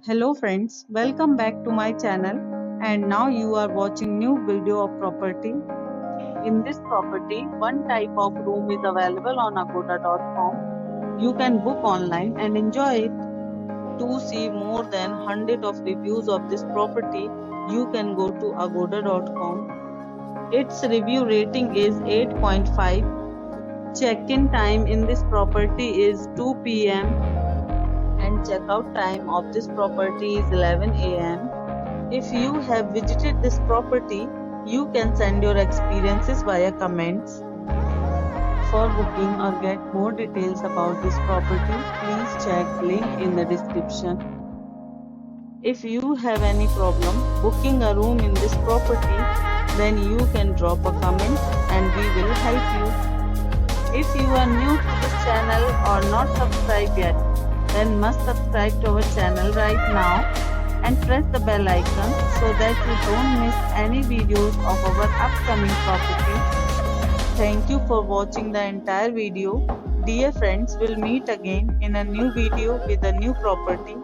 Hello friends, welcome back to my channel and now you are watching new video of property. In this property, one type of room is available on agoda.com. You can book online and enjoy it. To see more than 100 of reviews of this property, you can go to agoda.com. Its review rating is 8.5. Check-in time in this property is 2 p.m. and checkout time of this property is 11 a.m. If you have visited this property, you can send your experiences via comments. For booking or get more details about this property, please check link in the description. If you have any problem booking a room in this property, then you can drop a comment and we will help you. If you are new to this channel or not subscribed yet, then must subscribe to our channel right now and press the bell icon so that you don't miss any videos of our upcoming property. Thank you for watching the entire video. Dear friends, we'll meet again in a new video with a new property.